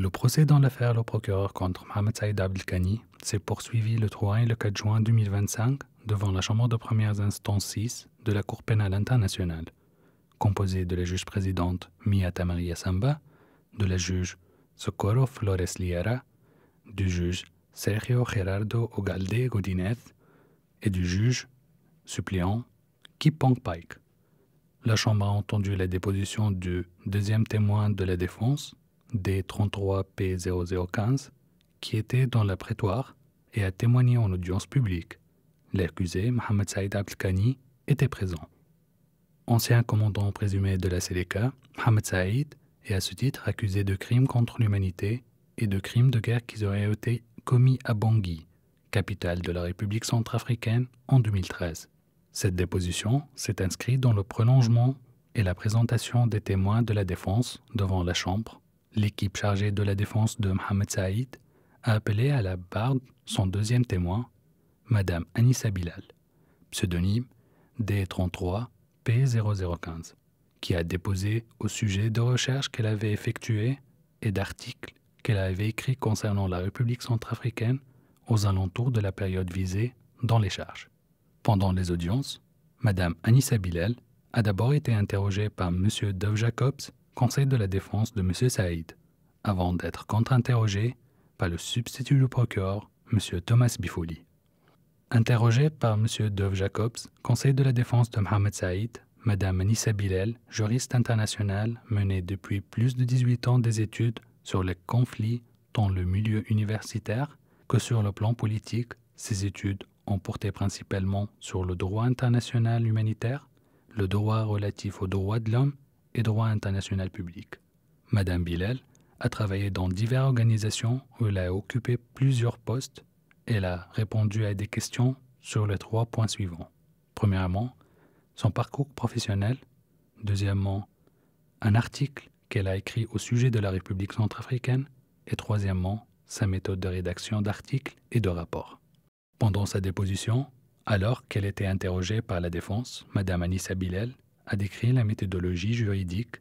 Le procès dans l'affaire le procureur contre Mohamed Saïd Abdelkani s'est poursuivi le 3 et le 4 juin 2025 devant la Chambre de première instance 6 de la Cour pénale internationale, composée de la juge présidente Mia Tamaria Samba, de la juge Socorro Flores Liera, du juge Sergio Gerardo Ogalde Godinez et du juge suppléant Kipong Paik. La Chambre a entendu la déposition du deuxième témoin de la défense, D33P0015, qui était dans le prétoire et a témoigné en audience publique. L'accusé, Mohamed Saïd Abdelkani, était présent. Ancien commandant présumé de la Seleka, Mohamed Saïd est à ce titre accusé de crimes contre l'humanité et de crimes de guerre qui auraient été commis à Bangui, capitale de la République centrafricaine, en 2013. Cette déposition s'est inscrite dans le prolongement et la présentation des témoins de la défense devant la Chambre. L'équipe chargée de la défense de Mohamed Saïd a appelé à la barre son deuxième témoin, Madame Anissa Bilal, pseudonyme D33P0015, qui a déposé au sujet de recherches qu'elle avait effectuées et d'articles qu'elle avait écrits concernant la République centrafricaine aux alentours de la période visée dans les charges. Pendant les audiences, Madame Anissa Bilal a d'abord été interrogée par M. Dov Jacobs, conseil de la défense de M. Saïd, avant d'être contre-interrogée par le substitut du procureur, M. Thomas Bifoli. Interrogée par M. Dov Jacobs, conseil de la défense de Mohamed Saïd, Mme Anissa Bilal, juriste internationale, menait depuis plus de 18 ans des études sur les conflits dans le milieu universitaire que sur le plan politique. Ces études ont porté principalement sur le droit international humanitaire, le droit relatif aux droits de l'homme et droit international public. Mme Bilal a travaillé dans diverses organisations où elle a occupé plusieurs postes. Elle a répondu à des questions sur les 3 points suivants. Premièrement, son parcours professionnel. Deuxièmement, un article qu'elle a écrit au sujet de la République centrafricaine. Et troisièmement, sa méthode de rédaction d'articles et de rapports. Pendant sa déposition, alors qu'elle était interrogée par la défense, Mme Anissa Bilal a décrit la méthodologie juridique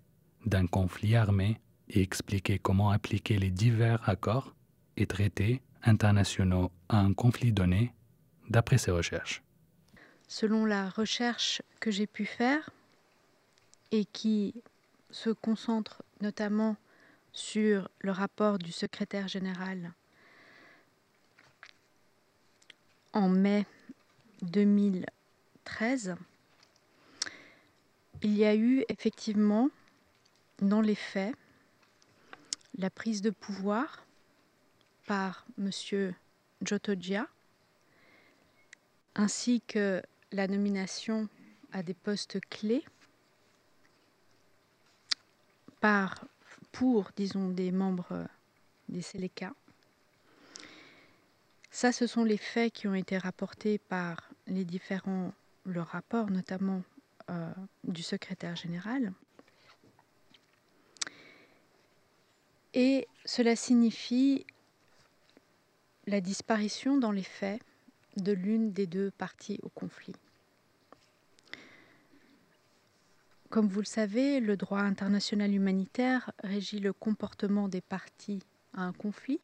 d'un conflit armé et expliqué comment appliquer les divers accords et traités internationaux à un conflit donné d'après ses recherches. Selon la recherche que j'ai pu faire et qui se concentre notamment sur le rapport du secrétaire général en mai 2013, il y a eu effectivement dans les faits la prise de pouvoir par M. Jotodia ainsi que la nomination à des postes clés pour, disons, des membres des Seleka. Ça, ce sont les faits qui ont été rapportés par les différents, le rapport notamment du secrétaire général. Et cela signifie la disparition dans les faits de l'une des deux parties au conflit. Comme vous le savez, le droit international humanitaire régit le comportement des parties à un conflit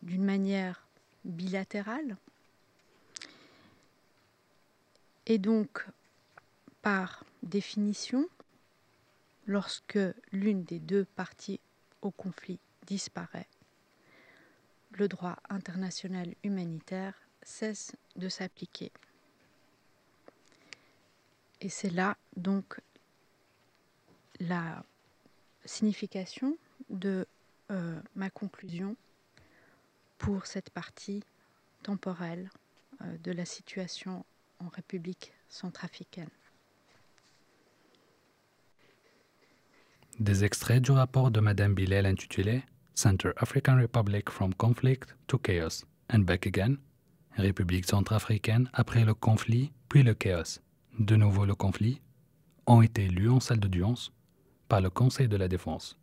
d'une manière bilatérale. Et donc, par définition, lorsque l'une des deux parties au conflit disparaît, le droit international humanitaire cesse de s'appliquer. Et c'est là donc la signification de ma conclusion pour cette partie temporelle de la situation en République centrafricaine. Des extraits du rapport de Mme Bilal intitulé Central African Republic from Conflict to Chaos and Back Again, République centrafricaine après le conflit puis le chaos, de nouveau le conflit, ont été lus en salle d'audience par le Conseil de la Défense,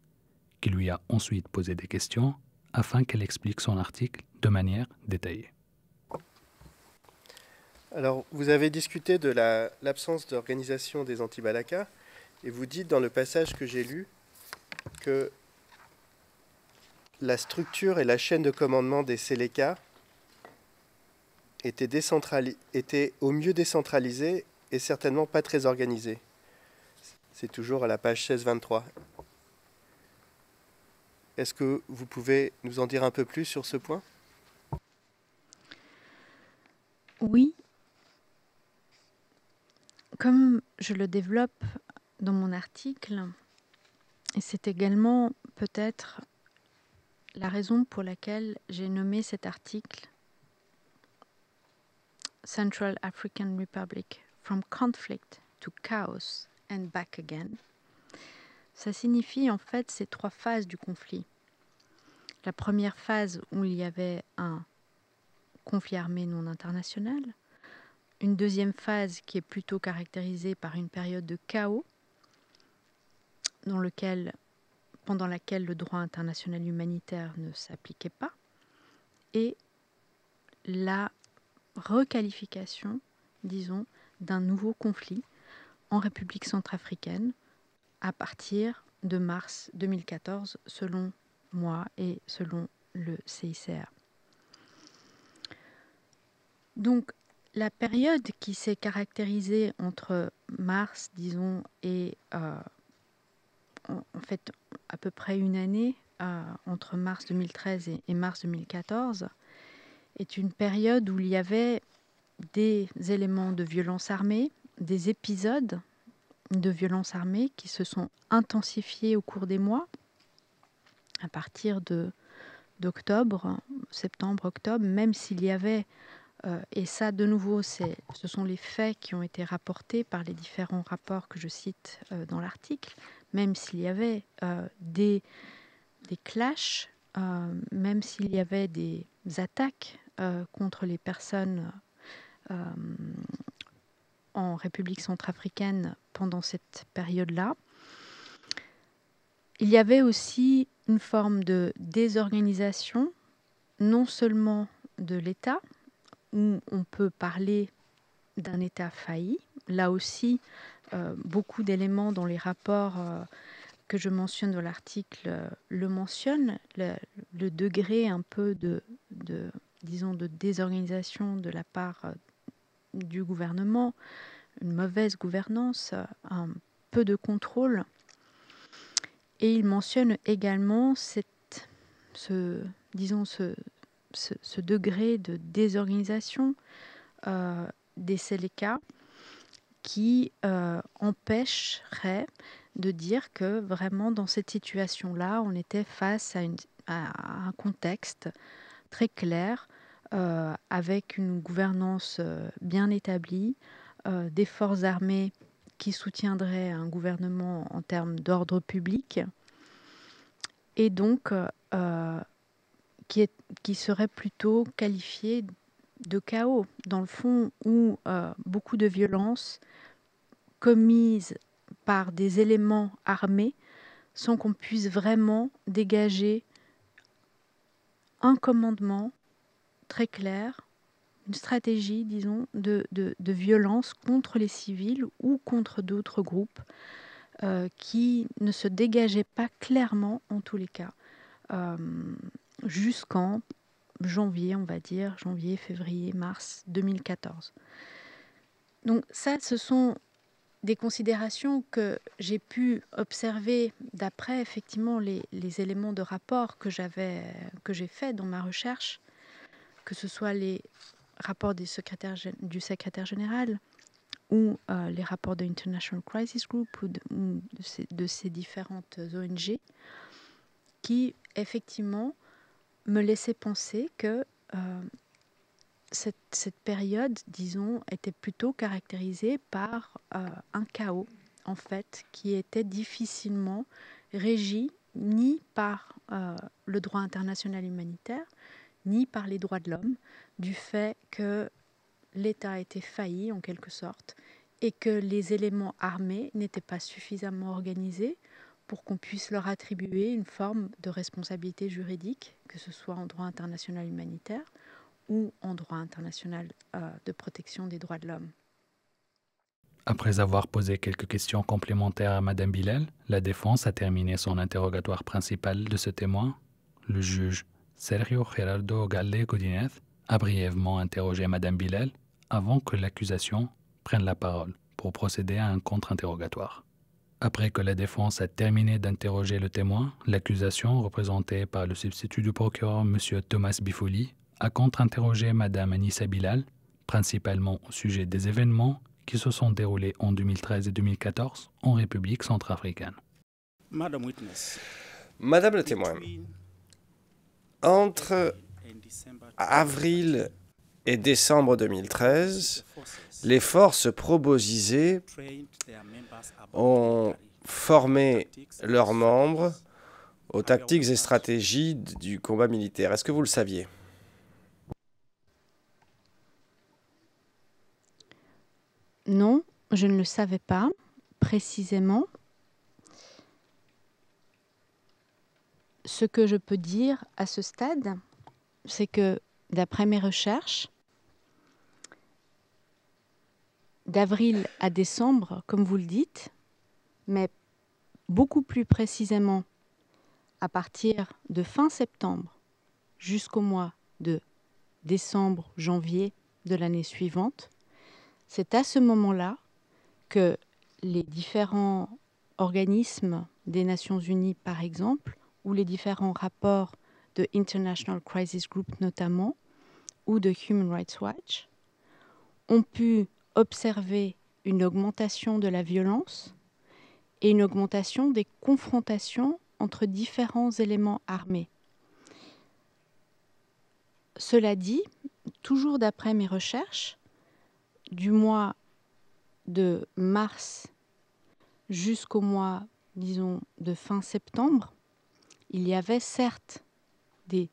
qui lui a ensuite posé des questions afin qu'elle explique son article de manière détaillée. Alors, vous avez discuté de l'absence d'organisation des anti-Balaka et vous dites dans le passage que j'ai lu que la structure et la chaîne de commandement des Séléka étaient au mieux décentralisées et certainement pas très organisées. C'est toujours à la page 16-23. Est-ce que vous pouvez nous en dire un peu plus sur ce point? Oui, comme je le développe dans mon article, et c'est également peut-être la raison pour laquelle j'ai nommé cet article Central African Republic, From Conflict to Chaos and Back Again. Ça signifie en fait ces 3 phases du conflit. La première phase où il y avait un conflit armé non international, une deuxième phase qui est plutôt caractérisée par une période de chaos pendant laquelle le droit international humanitaire ne s'appliquait pas, et la requalification, disons, d'un nouveau conflit en République centrafricaine à partir de mars 2014, selon moi et selon le CICR. Donc, la période qui s'est caractérisée entre mars, disons, et en fait à peu près une année, entre mars 2013 et mars 2014, est une période où il y avait des éléments de violence armée, des épisodes de violence armée qui se sont intensifiés au cours des mois, à partir d'octobre, septembre-octobre, même s'il y avait, et ça de nouveau, ce sont les faits qui ont été rapportés par les différents rapports que je cite dans l'article, même s'il y avait des clashs, même s'il y avait des attaques contre les personnes en République centrafricaine pendant cette période-là, il y avait aussi une forme de désorganisation, non seulement de l'État, où on peut parler d'un État failli. Là aussi, beaucoup d'éléments dans les rapports que je mentionne dans l'article le mentionnent, le degré un peu disons, de désorganisation de la part du gouvernement, une mauvaise gouvernance, un peu de contrôle. Et il mentionne également ce degré de désorganisation des Séléka qui empêcherait de dire que vraiment dans cette situation-là, on était face à un contexte très clair, avec une gouvernance bien établie, des forces armées qui soutiendraient un gouvernement en termes d'ordre public, et donc qui serait plutôt qualifié de chaos, dans le fond, où beaucoup de violences commises par des éléments armés sans qu'on puisse vraiment dégager un commandement très clair, une stratégie, disons, de violence contre les civils ou contre d'autres groupes qui ne se dégageaient pas clairement, en tous les cas, jusqu'en janvier, on va dire, janvier, février, mars 2014. Donc ça, ce sont des considérations que j'ai pu observer d'après effectivement les éléments de rapport que j'ai fait dans ma recherche, que ce soit les rapports du secrétaire général ou les rapports de International Crisis Group ou de ces différentes ONG, qui effectivement me laissaient penser que cette période, disons, était plutôt caractérisée par un chaos, en fait, qui était difficilement régi ni par le droit international humanitaire, ni par les droits de l'homme, du fait que l'État était failli, en quelque sorte, et que les éléments armés n'étaient pas suffisamment organisés pour qu'on puisse leur attribuer une forme de responsabilité juridique, que ce soit en droit international humanitaire ou en droit international de protection des droits de l'homme. Après avoir posé quelques questions complémentaires à Madame Bilal, la défense a terminé son interrogatoire principal de ce témoin. le juge Sergio Gerardo Galle Godinez a brièvement interrogé Mme Bilel avant que l'accusation prenne la parole pour procéder à un contre-interrogatoire. Après que la défense a terminé d'interroger le témoin, l'accusation, représentée par le substitut du procureur M. Thomas Bifoli, a contre-interrogé Mme Anissa Bilal, principalement au sujet des événements qui se sont déroulés en 2013 et 2014 en République centrafricaine. Madame Witness. Madame le témoin, entre avril et décembre 2013, les forces pro-Bozizé ont formé leurs membres aux tactiques et stratégies du combat militaire. Est-ce que vous le saviez? Non, je ne le savais pas précisément. Ce que je peux dire à ce stade, c'est que d'après mes recherches, d'avril à décembre, comme vous le dites, mais beaucoup plus précisément à partir de fin septembre jusqu'au mois de décembre, janvier de l'année suivante, c'est à ce moment-là que les différents organismes des Nations Unies, par exemple, ou les différents rapports de International Crisis Group notamment, ou de Human Rights Watch, ont pu observer une augmentation de la violence et une augmentation des confrontations entre différents éléments armés. Cela dit, toujours d'après mes recherches, du mois de mars jusqu'au mois, disons, de fin septembre, il y avait certes des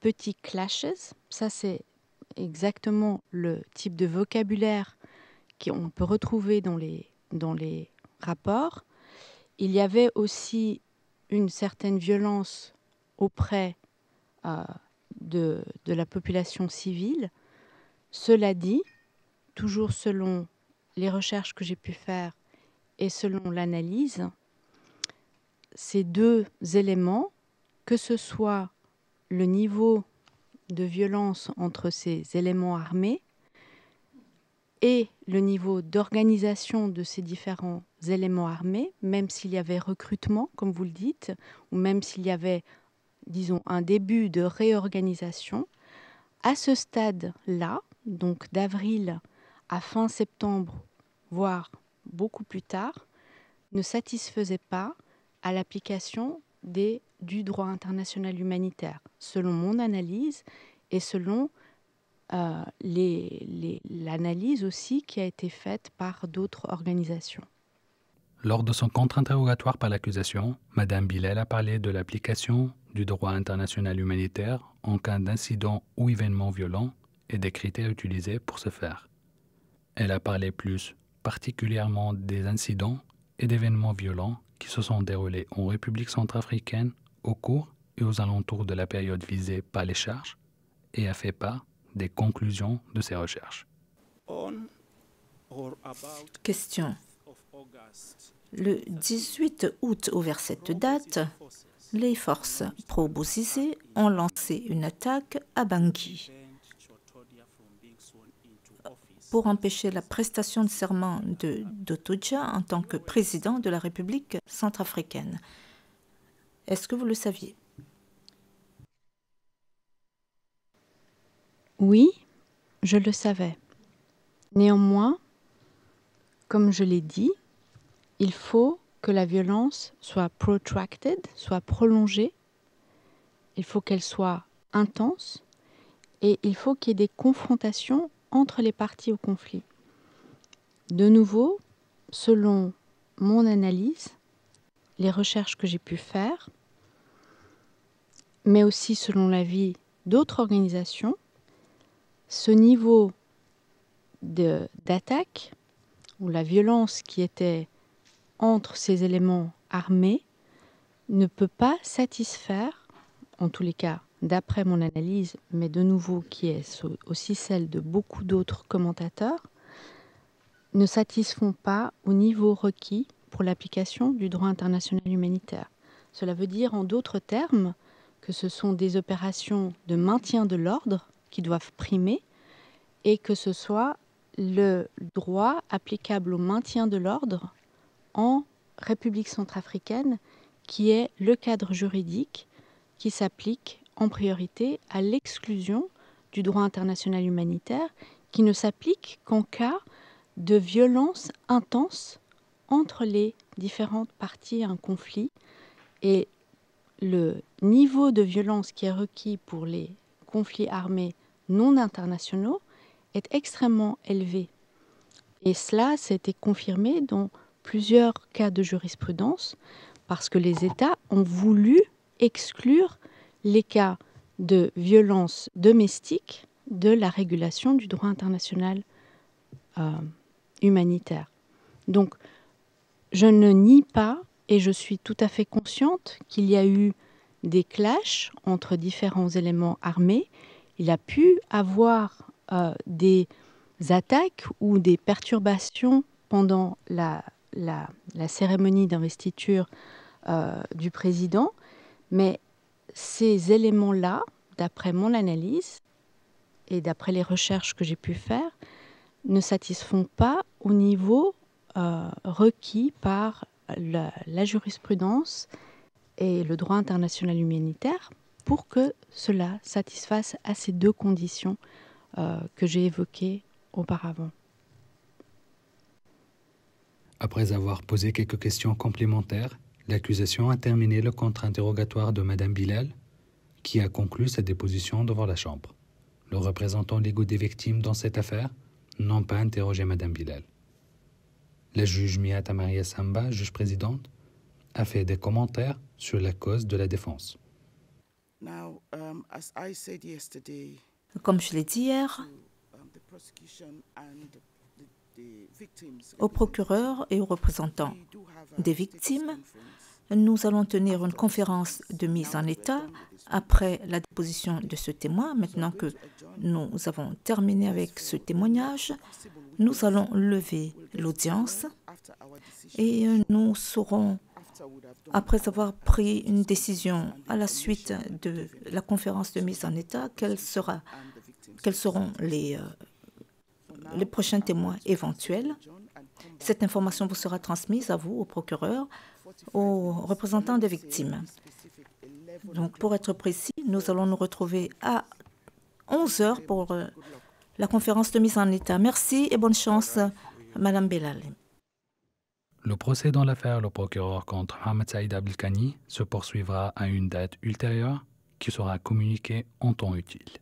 petits clashes, ça c'est exactement le type de vocabulaire qu'on peut retrouver dans les rapports. Il y avait aussi une certaine violence auprès de la population civile. Cela dit, toujours selon les recherches que j'ai pu faire et selon l'analyse, ces deux éléments, que ce soit le niveau de violence entre ces éléments armés et le niveau d'organisation de ces différents éléments armés, même s'il y avait recrutement, comme vous le dites, ou même s'il y avait, disons, un début de réorganisation, à ce stade-là, donc d'avril à fin septembre, voire beaucoup plus tard, ne satisfaisait pas à l'application du droit international humanitaire, selon mon analyse et selon l'analyse aussi qui a été faite par d'autres organisations. Lors de son contre-interrogatoire par l'accusation, Mme Bilel a parlé de l'application du droit international humanitaire en cas d'incident ou événement violent et des critères utilisés pour ce faire. Elle a parlé plus particulièrement des incidents et d'événements violents qui se sont déroulés en République centrafricaine au cours et aux alentours de la période visée par les charges et a fait part des conclusions de ces recherches. Question. Le 18 août vers cette date, les forces pro-Bozizé ont lancé une attaque à Bangui pour empêcher la prestation de serment de Dotodja en tant que président de la République centrafricaine. Est-ce que vous le saviez? Oui, je le savais. Néanmoins, comme je l'ai dit, il faut que la violence soit protracted, soit prolongée. Il faut qu'elle soit intense et il faut qu'il y ait des confrontations entre les parties au conflit. De nouveau, selon mon analyse, les recherches que j'ai pu faire, mais aussi selon l'avis d'autres organisations, ce niveau d'attaque ou la violence qui était entre ces éléments armés ne peut pas satisfaire, en tous les cas d'après mon analyse, mais de nouveau qui est aussi celle de beaucoup d'autres commentateurs, ne satisfont pas au niveau requis pour l'application du droit international humanitaire. Cela veut dire en d'autres termes que ce sont des opérations de maintien de l'ordre qui doivent primer et que ce soit le droit applicable au maintien de l'ordre en République centrafricaine qui est le cadre juridique qui s'applique en priorité à l'exclusion du droit international humanitaire qui ne s'applique qu'en cas de violence intense entre les différentes parties à un conflit. Et le niveau de violence qui est requis pour les conflits armés non internationaux est extrêmement élevé. Et cela s'est été confirmé dans plusieurs cas de jurisprudence parce que les États ont voulu exclure les cas de violence domestique de la régulation du droit international humanitaire. Donc, je ne nie pas et je suis tout à fait consciente qu'il y a eu des clashs entre différents éléments armés. Il a pu avoir des attaques ou des perturbations pendant la cérémonie d'investiture du président, mais ces éléments-là, d'après mon analyse et d'après les recherches que j'ai pu faire, ne satisfont pas au niveau requis par la jurisprudence et le droit international humanitaire pour que cela satisfasse à ces deux conditions que j'ai évoquées auparavant. Après avoir posé quelques questions complémentaires, l'accusation a terminé le contre-interrogatoire de Mme Bilal, qui a conclu sa déposition devant la Chambre. Les représentants légaux des victimes dans cette affaire n'ont pas interrogé Mme Bilal. La juge Miata Maria Samba, juge présidente, a fait des commentaires sur la cause de la défense. Comme je l'ai dit hier, au procureur et aux représentants des victimes, nous allons tenir une conférence de mise en état après la déposition de ce témoin. Maintenant que nous avons terminé avec ce témoignage, nous allons lever l'audience et nous saurons, après avoir pris une décision à la suite de la conférence de mise en état, quels seront les prochains témoins éventuels. Cette information vous sera transmise à vous, au procureur, aux représentants des victimes. Donc, pour être précis, nous allons nous retrouver à 11 heures pour la conférence de mise en état. Merci et bonne chance, Madame Bilal. Le procès dans l'affaire le procureur contre Mohamed Saïd Abdelkani se poursuivra à une date ultérieure qui sera communiquée en temps utile.